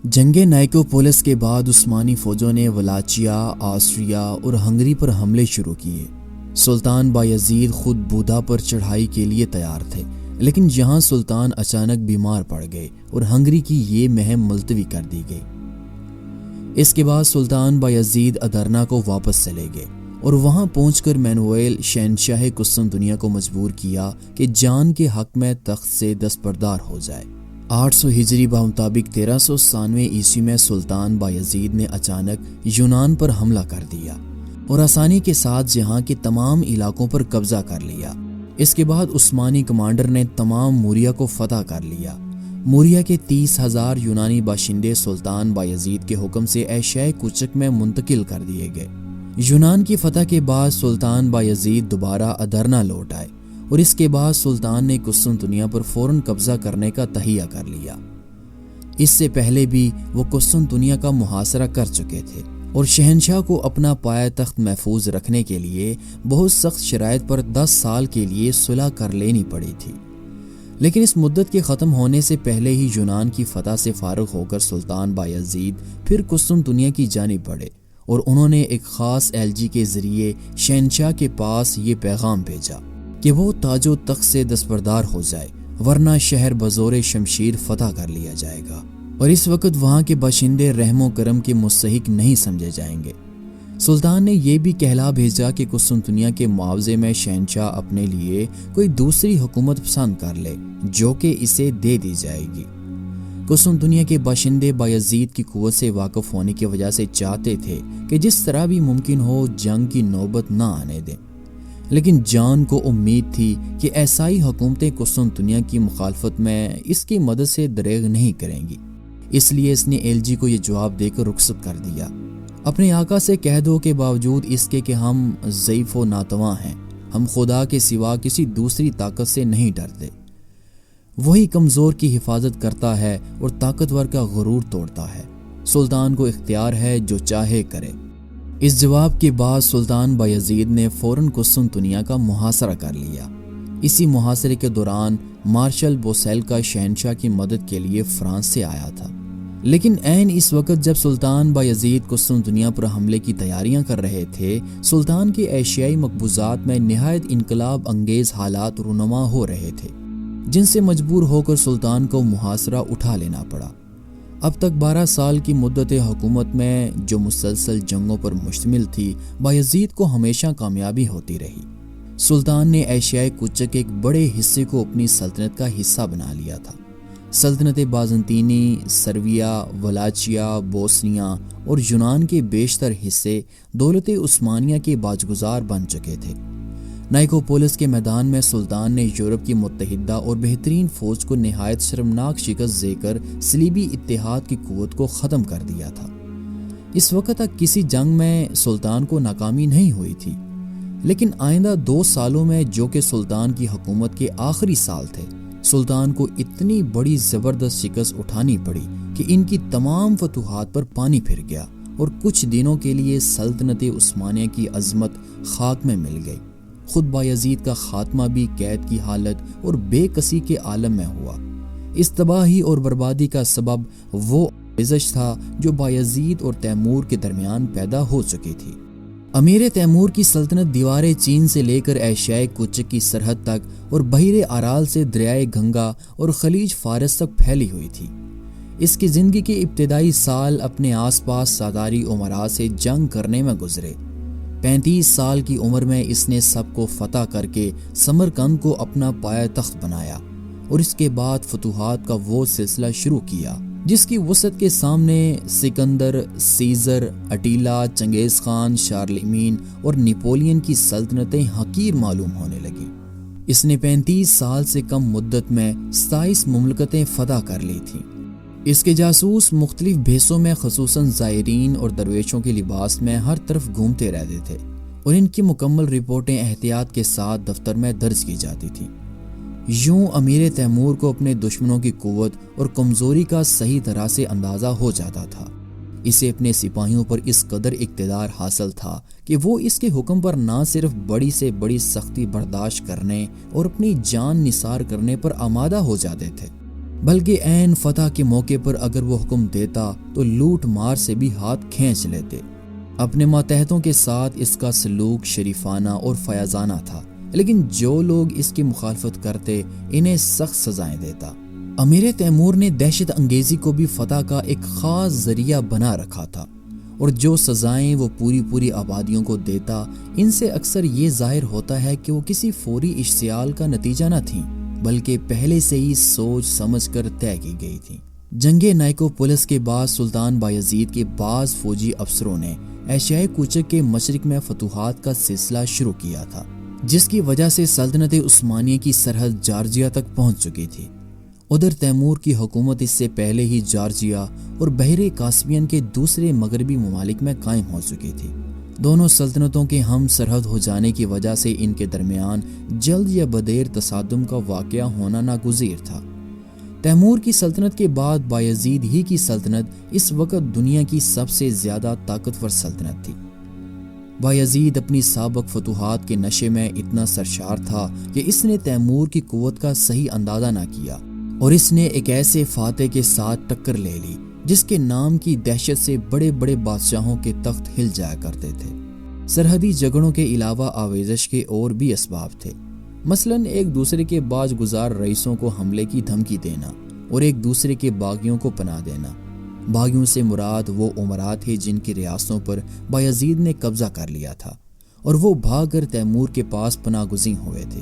جنگ نائکوپولس کے بعد عثمانی فوجوں نے ولاچیا، آسٹریا اور ہنگری پر حملے شروع کیے۔ سلطان بایزید خود بودا پر چڑھائی کے لیے تیار تھے، لیکن یہاں سلطان اچانک بیمار پڑ گئے اور ہنگری کی یہ مہم ملتوی کر دی گئی۔ اس کے بعد سلطان بایزید ادرنا کو واپس چلے گئے اور وہاں پہنچ کر مینوئل شہنشاہ قسطنطنیہ کو مجبور کیا کہ جان کے حق میں تخت سے دستبردار ہو جائے۔ 800 ہجری بمطابق 1397 عیسوی میں سلطان بایزید نے اچانک یونان پر حملہ کر دیا اور آسانی کے ساتھ یہاں کے تمام علاقوں پر قبضہ کر لیا۔ اس کے بعد عثمانی کمانڈر نے تمام موریا کو فتح کر لیا۔ موریا کے 30,000 یونانی باشندے سلطان بایزید کے حکم سے ایشیائے کوچک میں منتقل کر دیے گئے۔ یونان کی فتح کے بعد سلطان بایزید دوبارہ ادرنا لوٹ آئے اور اس کے بعد سلطان نے قسطنطنیہ پر فوراً قبضہ کرنے کا تہیہ کر لیا۔ اس سے پہلے بھی وہ قسطنطنیہ کا محاصرہ کر چکے تھے اور شہنشاہ کو اپنا پایہ تخت محفوظ رکھنے کے لیے بہت سخت شرائط پر 10 سال کے لیے صلح کر لینی پڑی تھی۔ لیکن اس مدت کے ختم ہونے سے پہلے ہی یونان کی فتح سے فارغ ہو کر سلطان بایزید پھر قسطنطنیہ کی جانب بڑھے اور انہوں نے ایک خاص ایلچی کے ذریعے شہنشاہ کے پاس یہ پیغام بھیجا کہ وہ تاج و تخت سے دستبردار ہو جائے، ورنہ شہر بزور شمشیر فتح کر لیا جائے گا اور اس وقت وہاں کے باشندے رحم و کرم کے مستحق نہیں سمجھے جائیں گے۔ سلطان نے یہ بھی کہلا بھیجا کہ قسطنطنیہ کے معاوضے میں شہنشاہ اپنے لیے کوئی دوسری حکومت پسند کر لے جو کہ اسے دے دی جائے گی۔ قسطنطنیہ کے باشندے بایزید کی قوت سے واقف ہونے کی وجہ سے چاہتے تھے کہ جس طرح بھی ممکن ہو جنگ کی نوبت نہ آنے دیں، لیکن جان کو امید تھی کہ عیسائی حکومتیں قسطنطنیہ کی مخالفت میں اس کی مدد سے دریغ نہیں کریں گی، اس لیے اس نے ایلچی کو یہ جواب دے کر رخصت کر دیا۔ اپنے آقا سے کہہ دو کہ باوجود اس کے کہ ہم ضعیف و ناتواں ہیں، ہم خدا کے سوا کسی دوسری طاقت سے نہیں ڈرتے۔ وہی کمزور کی حفاظت کرتا ہے اور طاقتور کا غرور توڑتا ہے۔ سلطان کو اختیار ہے، جو چاہے کرے۔ اس جواب کے بعد سلطان بایزید نے فوراً قسطنطنیہ کا محاصرہ کر لیا۔ اسی محاصرے کے دوران مارشل بوسیل کا شہنشاہ کی مدد کے لیے فرانس سے آیا تھا، لیکن عین اس وقت جب سلطان بایزید قسطنطنیہ پر حملے کی تیاریاں کر رہے تھے، سلطان کے ایشیائی مقبوضات میں نہایت انقلاب انگیز حالات رونما ہو رہے تھے، جن سے مجبور ہو کر سلطان کو محاصرہ اٹھا لینا پڑا۔ اب تک 12 سال کی مدت حکومت میں جو مسلسل جنگوں پر مشتمل تھی، بایزید کو ہمیشہ کامیابی ہوتی رہی۔ سلطان نے ایشیائے کوچک کے ایک بڑے حصے کو اپنی سلطنت کا حصہ بنا لیا تھا۔ سلطنت بازنطینی، سرویا، ولاچیا، بوسنیا اور یونان کے بیشتر حصے دولت عثمانیہ کے باجگزار بن چکے تھے۔ نائکوپولس کے میدان میں سلطان نے یورپ کی متحدہ اور بہترین فوج کو نہایت شرمناک شکست دے کر صلیبی اتحاد کی قوت کو ختم کر دیا تھا۔ اس وقت تک کسی جنگ میں سلطان کو ناکامی نہیں ہوئی تھی، لیکن آئندہ 2 سالوں میں جو کہ سلطان کی حکومت کے آخری سال تھے، سلطان کو اتنی بڑی زبردست شکست اٹھانی پڑی کہ ان کی تمام فتوحات پر پانی پھر گیا اور کچھ دنوں کے لیے سلطنت عثمانیہ کی عظمت خاک میں مل گئی۔ خود بایزید کا خاتمہ بھی قید کی حالت اور بے کسی کے عالم میں ہوا۔ اس تباہی اور بربادی کا سبب وہ آمیزش تھا جو بایزید اور تیمور کے درمیان پیدا ہو چکی تھی۔ امیر تیمور کی سلطنت دیوار چین سے لے کر ایشیائے کوچک کی سرحد تک اور بحیر آرال سے دریائے گنگا اور خلیج فارس تک پھیلی ہوئی تھی۔ اس کی زندگی کے ابتدائی سال اپنے آس پاس ساداری امراء سے جنگ کرنے میں گزرے۔ 35 سال کی عمر میں اس نے سب کو فتح کر کے سمرقند کو اپنا پایہ تخت بنایا اور اس کے بعد فتوحات کا وہ سلسلہ شروع کیا جس کی وسعت کے سامنے سکندر، سیزر، اٹیلا، چنگیز خان، شارلمین اور نیپولین کی سلطنتیں حقیر معلوم ہونے لگیں۔ اس نے 35 سال سے کم مدت میں 27 مملکتیں فتح کر لی تھیں۔ اس کے جاسوس مختلف بھیسوں میں خصوصاً زائرین اور درویشوں کے لباس میں ہر طرف گھومتے رہتے تھے اور ان کی مکمل رپورٹیں احتیاط کے ساتھ دفتر میں درج کی جاتی تھیں۔ یوں امیر تیمور کو اپنے دشمنوں کی قوت اور کمزوری کا صحیح طرح سے اندازہ ہو جاتا تھا۔ اسے اپنے سپاہیوں پر اس قدر اقتدار حاصل تھا کہ وہ اس کے حکم پر نہ صرف بڑی سے بڑی سختی برداشت کرنے اور اپنی جان نثار کرنے پر آمادہ ہو جاتے تھے، بلکہ عین فتح کے موقع پر اگر وہ حکم دیتا تو لوٹ مار سے بھی ہاتھ کھینچ لیتے۔ اپنے ماتحتوں کے ساتھ اس کا سلوک شریفانہ اور فیاضانہ تھا، لیکن جو لوگ اس کی مخالفت کرتے انہیں سخت سزائیں دیتا۔ امیر تیمور نے دہشت انگیزی کو بھی فتح کا ایک خاص ذریعہ بنا رکھا تھا، اور جو سزائیں وہ پوری آبادیوں کو دیتا ان سے اکثر یہ ظاہر ہوتا ہے کہ وہ کسی فوری اشتعال کا نتیجہ نہ تھیں، بلکہ پہلے سے ہی سوچ سمجھ کر طے کی گئی تھیں۔ جنگ نائکوپولس کے بعد سلطان بایزید کے بعض فوجی افسروں نے ایشیائے کوچک کے مشرق میں فتوحات کا سلسلہ شروع کیا تھا، جس کی وجہ سے سلطنت عثمانیہ کی سرحد جارجیا تک پہنچ چکی تھی۔ ادھر تیمور کی حکومت اس سے پہلے ہی جارجیا اور بحر کاسپین کے دوسرے مغربی ممالک میں قائم ہو چکی تھی۔ دونوں سلطنتوں کے ہم سرحد ہو جانے کی وجہ سے ان کے درمیان جلد یا بدیر تصادم کا واقعہ ہونا ناگزیر تھا۔ تیمور کی سلطنت کے بعد بایزید ہی کی سلطنت اس وقت دنیا کی سب سے زیادہ طاقتور سلطنت تھی۔ بایزید اپنی سابق فتوحات کے نشے میں اتنا سرشار تھا کہ اس نے تیمور کی قوت کا صحیح اندازہ نہ کیا، اور اس نے ایک ایسے فاتح کے ساتھ ٹکر لے لی جس کے نام کی دہشت سے بڑے بڑے بادشاہوں کے تخت ہل جایا کرتے تھے۔ سرحدی جھگڑوں کے علاوہ آویزش کے اور بھی اسباب تھے، مثلاً ایک دوسرے کے باج گزار رئیسوں کو حملے کی دھمکی دینا اور ایک دوسرے کے باغیوں کو پناہ دینا۔ باغیوں سے مراد وہ امراء تھے جن کی ریاستوں پر بایزید نے قبضہ کر لیا تھا، اور وہ بھاگ کر تیمور کے پاس پناہ گزین ہوئے تھے۔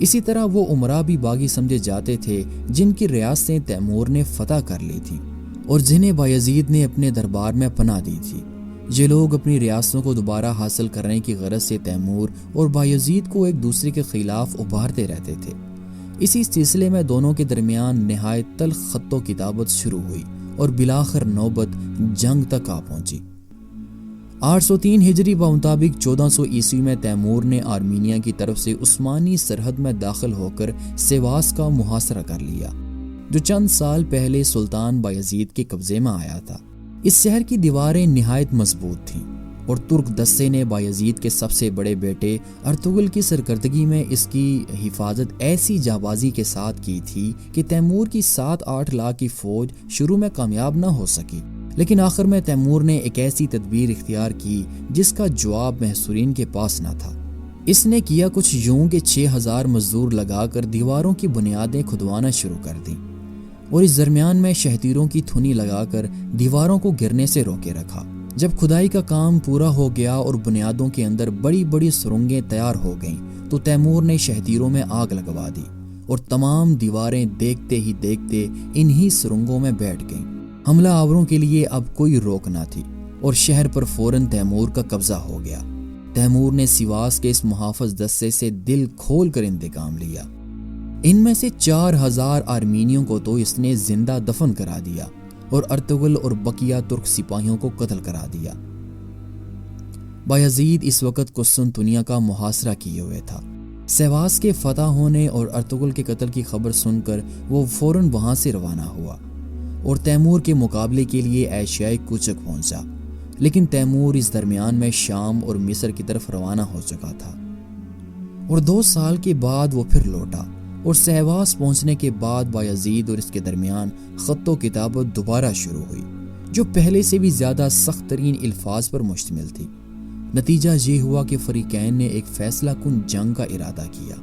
اسی طرح وہ امراء بھی باغی سمجھے جاتے تھے جن کی ریاستیں تیمور نے فتح کر لی تھی اور جنہیں بایزید نے اپنے دربار میں پناہ دی تھی۔ یہ لوگ اپنی ریاستوں کو دوبارہ حاصل کرنے کی غرض سے تیمور اور بایزید کو ایک دوسرے کے خلاف ابھارتے رہتے تھے۔ اسی سلسلے میں دونوں کے درمیان نہایت تلخ خط و کتابت شروع ہوئی اور بالآخر نوبت جنگ تک آ پہنچی۔ 803 ہجری بمطابق 1400 عیسوی میں تیمور نے آرمینیا کی طرف سے عثمانی سرحد میں داخل ہو کر سیواس کا محاصرہ کر لیا، جو چند سال پہلے سلطان بایزید کے قبضے میں آیا تھا۔ اس شہر کی دیواریں نہایت مضبوط تھیں، اور ترک دستے نے بایزید کے سب سے بڑے بیٹے ارطغرل کی سرکردگی میں اس کی حفاظت ایسی جانبازی کے ساتھ کی تھی کہ تیمور کی 7-8 لاکھ کی فوج شروع میں کامیاب نہ ہو سکی، لیکن آخر میں تیمور نے ایک ایسی تدبیر اختیار کی جس کا جواب محصورین کے پاس نہ تھا۔ اس نے کیا کچھ یوں کہ 6000 مزدور لگا کر دیواروں کی بنیادیں کھدوانا شروع کر دیں، اور اس درمیان میں شہتیروں کی تھنی لگا کر دیواروں کو گرنے سے روکے رکھا۔ جب کھدائی کا کام پورا ہو گیا اور بنیادوں کے اندر بڑی بڑی سرنگیں تیار ہو گئیں تو تیمور نے شہتیروں میں آگ لگوا دی، اور تمام دیواریں دیکھتے ہی دیکھتے انہی سرنگوں میں بیٹھ گئیں۔ حملہ آوروں کے لیے اب کوئی روک نہ تھی، اور شہر پر فوراً تیمور کا قبضہ ہو گیا۔ تیمور نے سیواس کے اس محافظ دستے سے دل کھول کر انتقام لیا۔ ان میں سے 4000 آرمینیوں کو تو اس نے زندہ دفن کرا دیا، اور ارطغرل اور بقیہ ترک سپاہیوں کو قتل کرا دیا۔ بایزید اس وقت قسطنطنیہ کا محاصرہ کیے ہوئے تھا۔ سیواس کے فتح ہونے اور ارطغرل کے قتل کی خبر سن کر وہ فوراً وہاں سے روانہ ہوا اور تیمور کے مقابلے کے لیے ایشیائے کوچک پہنچا، لیکن تیمور اس درمیان میں شام اور مصر کی طرف روانہ ہو چکا تھا، اور 2 سال کے بعد وہ پھر لوٹا، اور سیواس پہنچنے کے بعد بایزید اور اس کے درمیان خط و کتابت دوبارہ شروع ہوئی، جو پہلے سے بھی زیادہ سخت ترین الفاظ پر مشتمل تھی۔ نتیجہ یہ ہوا کہ فریقین نے ایک فیصلہ کن جنگ کا ارادہ کیا۔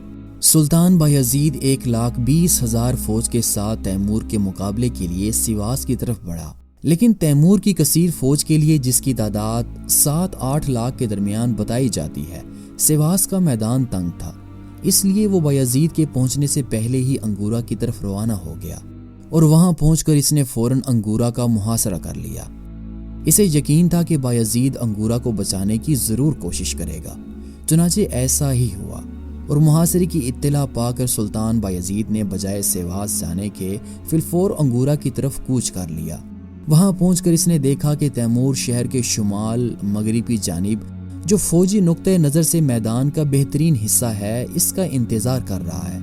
سلطان بایزید 1,20,000 فوج کے ساتھ تیمور کے مقابلے کے لیے سیواس کی طرف بڑھا، لیکن تیمور کی کثیر فوج کے لیے، جس کی تعداد 7-8 لاکھ کے درمیان بتائی جاتی ہے، سیواس کا میدان تنگ تھا، اس لیے وہ بایزید کے پہنچنے سے پہلے ہی انگورا کی طرف روانہ ہو گیا، اور وہاں پہنچ کر اس نے فوراً انگورا کا محاصرہ کر لیا۔ اسے یقین تھا کہ بایزید انگورا کو بچانے کی ضرور کوشش کرے گا، چنانچہ ایسا ہی ہوا، اور محاصرے کی اطلاع پا کر سلطان بایزید نے بجائے سیواس جانے کے فی الفور انگورا کی طرف کوچ کر لیا۔ وہاں پہنچ کر اس نے دیکھا کہ تیمور شہر کے شمال مغربی جانب، جو فوجی نقطہ نظر سے میدان کا بہترین حصہ ہے، اس کا انتظار کر رہا ہے۔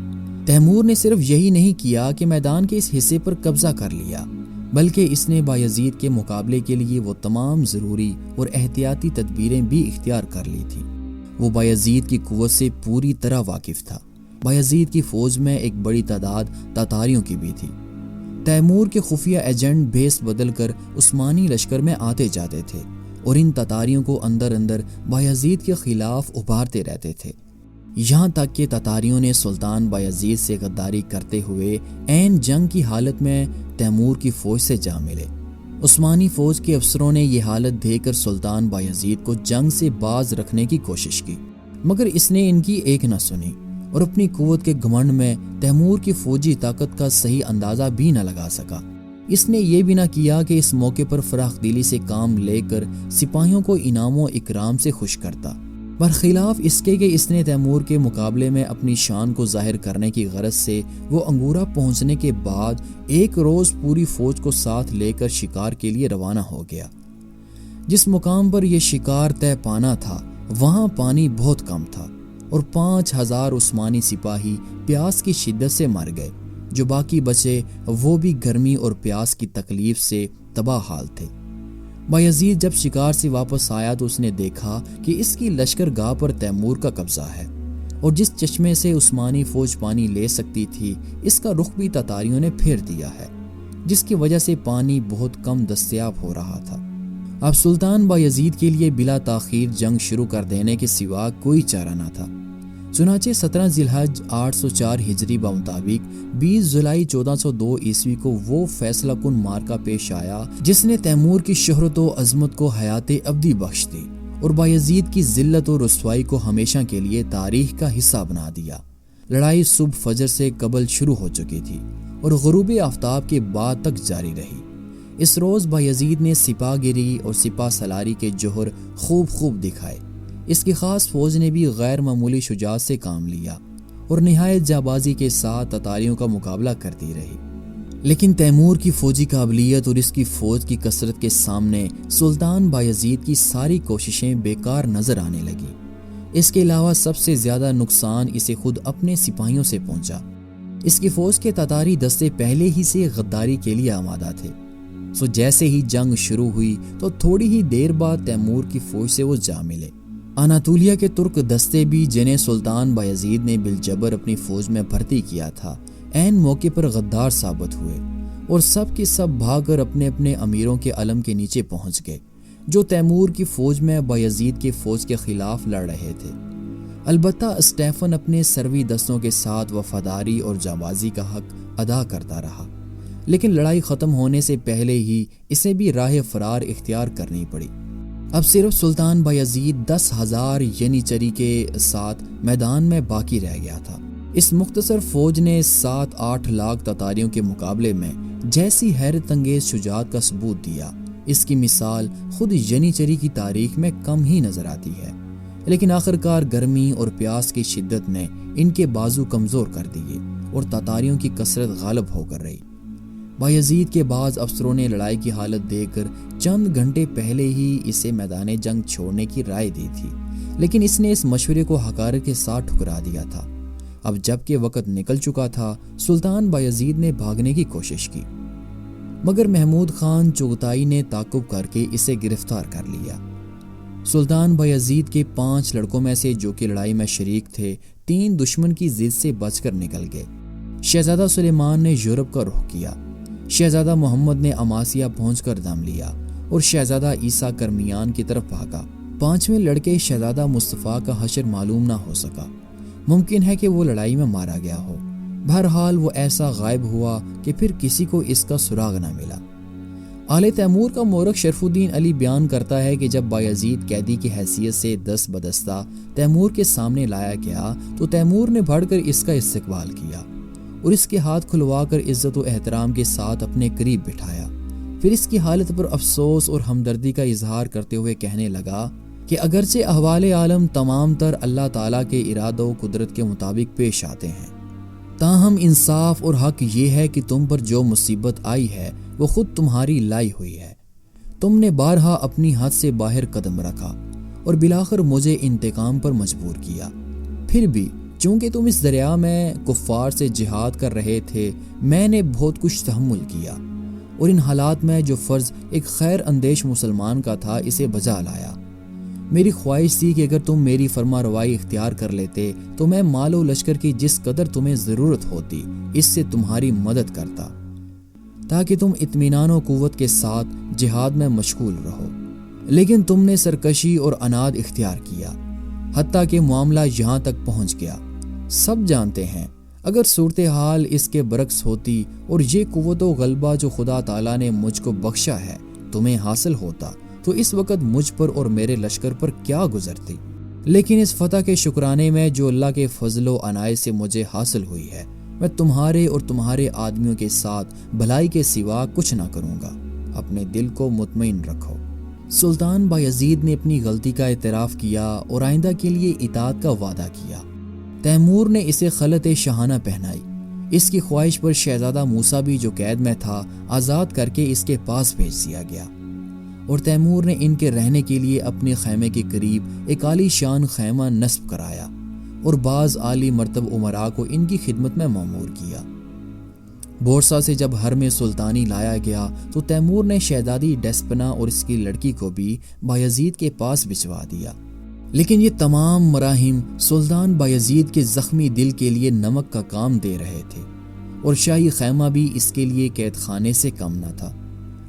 تیمور نے صرف یہی نہیں کیا کہ میدان کے اس حصے پر قبضہ کر لیا، بلکہ اس نے بایزید کے مقابلے کے لیے وہ تمام ضروری اور احتیاطی تدبیریں بھی اختیار کر لی تھیں۔ وہ بایزید کی قوت سے پوری طرح واقف تھا۔ بایزید کی فوج میں ایک بڑی تعداد تاتاریوں کی بھی تھی، تیمور کے خفیہ ایجنٹ بھیس بدل کر عثمانی لشکر میں آتے جاتے تھے اور ان تتاریوں کو اندر اندر بایزید کے خلاف ابھارتے رہتے تھے، یہاں تک کہ تتاریوں نے سلطان بایزید سے غداری کرتے ہوئے عین جنگ کی حالت میں تیمور کی فوج سے جا ملے۔ عثمانی فوج کے افسروں نے یہ حالت دیکھ کر سلطان بایزید کو جنگ سے باز رکھنے کی کوشش کی، مگر اس نے ان کی ایک نہ سنی اور اپنی قوت کے گھمنڈ میں تیمور کی فوجی طاقت کا صحیح اندازہ بھی نہ لگا سکا۔ اس نے یہ بھی نہ کیا کہ اس موقع پر فراخ دلی سے کام لے کر سپاہیوں کو انعام و اکرام سے خوش کرتا، برخلاف اس کے کہ اس نے تیمور کے مقابلے میں اپنی شان کو ظاہر کرنے کی غرض سے وہ انگورا پہنچنے کے بعد ایک روز پوری فوج کو ساتھ لے کر شکار کے لیے روانہ ہو گیا۔ جس مقام پر یہ شکار طے پانا تھا وہاں پانی بہت کم تھا اور 5000 عثمانی سپاہی پیاس کی شدت سے مر گئے، جو باقی بچے وہ بھی گرمی اور پیاس کی تکلیف سے تباہ حال تھے۔ بایزید جب شکار سے واپس آیا تو اس نے دیکھا کہ اس کی لشکر گاہ پر تیمور کا قبضہ ہے اور جس چشمے سے عثمانی فوج پانی لے سکتی تھی اس کا رخ بھی تتاریوں نے پھیر دیا ہے، جس کی وجہ سے پانی بہت کم دستیاب ہو رہا تھا۔ اب سلطان بایزید کے لیے بلا تاخیر جنگ شروع کر دینے کے سوا کوئی چارہ نہ تھا۔ چنانچہ 17 ذی الحج 804 ہجری بمطابق 20 جولائی 1402 عیسوی کو وہ فیصلہ کن مارکا پیش آیا جس نے تیمور کی شہرت و عظمت کو حیات ابدی بخش دی اور بایزید کی ذلت و رسوائی کو ہمیشہ کے لیے تاریخ کا حصہ بنا دیا۔ لڑائی صبح فجر سے قبل شروع ہو چکی تھی اور غروب آفتاب کے بعد تک جاری رہی۔ اس روز بایزید نے سپاہ گیری اور سپاہ سالاری کے جوہر خوب دکھائے۔ اس کی خاص فوج نے بھی غیر معمولی شجاعت سے کام لیا اور نہایت جانبازی کے ساتھ تتاریوں کا مقابلہ کرتی رہی، لیکن تیمور کی فوجی قابلیت اور اس کی فوج کی کثرت کے سامنے سلطان بایزید کی ساری کوششیں بیکار نظر آنے لگیں۔ اس کے علاوہ سب سے زیادہ نقصان اسے خود اپنے سپاہیوں سے پہنچا۔ اس کی فوج کے تتاری دستے پہلے ہی سے غداری کے لیے آمادہ تھے، سو جیسے ہی جنگ شروع ہوئی تو تھوڑی ہی دیر بعد تیمور کی فوج سے وہ جا ملے۔ اناطولیہ کے ترک دستے بھی جنہیں سلطان بایزید نے بالجبر اپنی فوج میں بھرتی کیا تھا عین موقع پر غدار ثابت ہوئے اور سب کے سب بھاگ کر اپنے اپنے امیروں کے علم کے نیچے پہنچ گئے جو تیمور کی فوج میں بایزید کی فوج کے خلاف لڑ رہے تھے۔ البتہ اسٹیفن اپنے سروی دستوں کے ساتھ وفاداری اور جانبازی کا حق ادا کرتا رہا، لیکن لڑائی ختم ہونے سے پہلے ہی اسے بھی راہ فرار اختیار کرنی پڑی۔ اب صرف سلطان بایزید 10,000 ینیچری کے ساتھ میدان میں باقی رہ گیا تھا۔ اس مختصر فوج نے 7-8 لاکھ تتاریوں کے مقابلے میں جیسی حیرت انگیز شجاعت کا ثبوت دیا، اس کی مثال خود ینیچری کی تاریخ میں کم ہی نظر آتی ہے، لیکن آخرکار گرمی اور پیاس کی شدت نے ان کے بازو کمزور کر دیے اور تتاریوں کی کثرت غالب ہو کر رہی۔ بایزید کے بعض افسروں نے لڑائی کی حالت دیکھ کر چند گھنٹے پہلے ہی اسے میدان جنگ چھوڑنے کی رائے دی تھی، لیکن اس نے اس مشورے کو حقارت کے ساتھ ٹھکرا دیا تھا۔ اب جب کہ وقت نکل چکا تھا، سلطان بایزید نے بھاگنے کی کوشش کی، مگر محمود خان چغتائی نے تعاقب کر کے اسے گرفتار کر لیا۔ سلطان بایزید کے 5 لڑکوں میں سے جو کہ لڑائی میں شریک تھے، 3 دشمن کی ضد سے بچ کر نکل گئے۔ شہزادہ سلیمان نے یورپ کا رخ کیا، شہزادہ محمد نے اماسیہ پہنچ کر دم لیا اور شہزادہ عیسیٰ کرمیان کی طرف بھاگا۔ 5ویں لڑکے شہزادہ مصطفیٰ کا حشر معلوم نہ ہو سکا، ممکن ہے کہ وہ لڑائی میں مارا گیا ہو۔ بہرحال وہ ایسا غائب ہوا کہ پھر کسی کو اس کا سراغ نہ ملا۔ آل تیمور کا مورخ شرف الدین علی بیان کرتا ہے کہ جب بایزید قیدی کی حیثیت سے دست بدستہ تیمور کے سامنے لایا گیا تو تیمور نے بڑھ کر اس کا استقبال کیا اور اس کے ہاتھ کھلوا کر عزت و احترام کے ساتھ اپنے قریب بٹھایا۔ پھر اس کی حالت پر افسوس اور ہمدردی کا اظہار کرتے ہوئے کہنے لگا کہ اگرچہ احوال عالم تمام تر اللہ تعالیٰ کے ارادہ و قدرت کے مطابق پیش آتے ہیں، تاہم انصاف اور حق یہ ہے کہ تم پر جو مصیبت آئی ہے وہ خود تمہاری لائی ہوئی ہے۔ تم نے بارہا اپنی حد سے باہر قدم رکھا اور بالآخر مجھے انتقام پر مجبور کیا۔ پھر بھی چونکہ تم اس دریا میں کفار سے جہاد کر رہے تھے، میں نے بہت کچھ تحمل کیا اور ان حالات میں جو فرض ایک خیر اندیش مسلمان کا تھا اسے بجا لایا۔ میری خواہش تھی کہ اگر تم میری فرما روائی اختیار کر لیتے تو میں مال و لشکر کی جس قدر تمہیں ضرورت ہوتی اس سے تمہاری مدد کرتا، تاکہ تم اطمینان و قوت کے ساتھ جہاد میں مشغول رہو، لیکن تم نے سرکشی اور عناد اختیار کیا، حتیٰ کہ معاملہ یہاں تک پہنچ گیا۔ سب جانتے ہیں اگر صورتحال اس کے برعکس ہوتی اور یہ قوت و غلبہ جو خدا تعالیٰ نے مجھ کو بخشا ہے تمہیں حاصل ہوتا تو اس وقت مجھ پر اور میرے لشکر پر کیا گزرتی، لیکن اس فتح کے شکرانے میں جو اللہ کے فضل و عنایت سے مجھے حاصل ہوئی ہے، میں تمہارے اور تمہارے آدمیوں کے ساتھ بھلائی کے سوا کچھ نہ کروں گا۔ اپنے دل کو مطمئن رکھو۔ سلطان بایزید نے اپنی غلطی کا اعتراف کیا اور آئندہ کے لیے اطاعت کا وعدہ کیا۔ تیمور نے اسے خلعت شاہانہ پہنائی۔ اس کی خواہش پر شہزادہ موسیٰ بھی جو قید میں تھا آزاد کر کے اس کے پاس بھیج دیا گیا، اور تیمور نے ان کے رہنے کے لیے اپنے خیمے کے قریب ایک عالی شان خیمہ نصب کرایا اور بعض عالی مرتب امراء کو ان کی خدمت میں مامور کیا۔ بورسا سے جب حرم سلطانی لایا گیا تو تیمور نے شہزادی ڈیسپنا اور اس کی لڑکی کو بھی بایزید کے پاس بھجوا دیا، لیکن یہ تمام مراحم سلطان بایزید کے زخمی دل کے لیے نمک کا کام دے رہے تھے، اور شاہی خیمہ بھی اس کے لیے قید خانے سے کم نہ تھا۔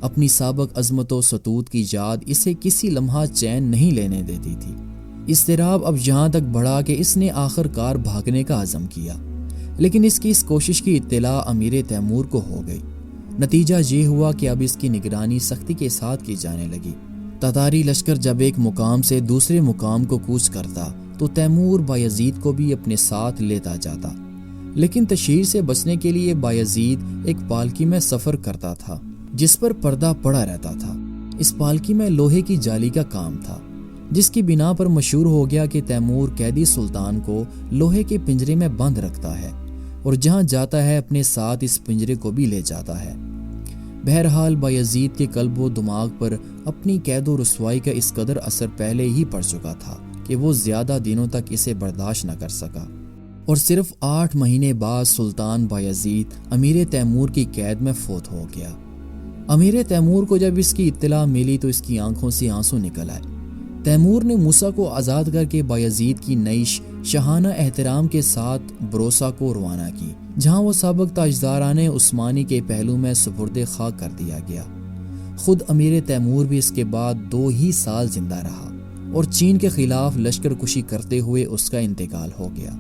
اپنی سابق عظمت و سطوت کی یاد اسے کسی لمحہ چین نہیں لینے دیتی تھی۔ اضطراب اب یہاں تک بڑھا کہ اس نے آخر کار بھاگنے کا عزم کیا، لیکن اس کی اس کوشش کی اطلاع امیر تیمور کو ہو گئی۔ نتیجہ یہ ہوا کہ اب اس کی نگرانی سختی کے ساتھ کی جانے لگی۔ تتاری لشکر جب ایک مقام سے دوسرے مقام کو کوچ کرتا تو تیمور بایزید کو بھی اپنے ساتھ لیتا جاتا، لیکن تشہیر سے بچنے کے لیے بایزید ایک پالکی میں سفر کرتا تھا جس پر پردہ پڑا رہتا تھا۔ اس پالکی میں لوہے کی جالی کا کام تھا، جس کی بنا پر مشہور ہو گیا کہ تیمور قیدی سلطان کو لوہے کے پنجرے میں بند رکھتا ہے اور جہاں جاتا ہے اپنے ساتھ اس پنجرے کو بھی لے جاتا ہے۔ بہرحال بایزید کے قلب و دماغ پر اپنی قید و رسوائی کا اس قدر اثر پہلے ہی پڑ چکا تھا کہ وہ زیادہ دنوں تک اسے برداشت نہ کر سکا، اور صرف 8 مہینے بعد سلطان بایزید امیر تیمور کی قید میں فوت ہو گیا۔ امیر تیمور کو جب اس کی اطلاع ملی تو اس کی آنکھوں سے آنسو نکل آئے۔ تیمور نے موسیٰ کو آزاد کر کے بایزید کی نعش شاہانہ احترام کے ساتھ بروسا کو روانہ کی، جہاں وہ سابق تاجداران عثمانی کے پہلو میں سپرد خاک کر دیا گیا۔ خود امیر تیمور بھی اس کے بعد 2 ہی سال زندہ رہا اور چین کے خلاف لشکر کشی کرتے ہوئے اس کا انتقال ہو گیا۔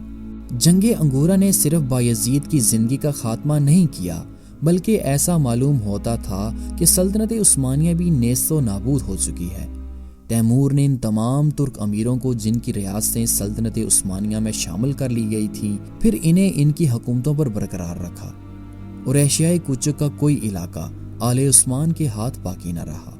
جنگ انگورہ نے صرف بایزید کی زندگی کا خاتمہ نہیں کیا، بلکہ ایسا معلوم ہوتا تھا کہ سلطنت عثمانیہ بھی نیست و نابود ہو چکی ہے۔ تیمور نے ان تمام ترک امیروں کو جن کی ریاستیں سلطنت عثمانیہ میں شامل کر لی گئی تھیں، پھر انہیں ان کی حکومتوں پر برقرار رکھا، اور ایشیائے کوچک کا کوئی علاقہ آل عثمان کے ہاتھ باقی نہ رہا۔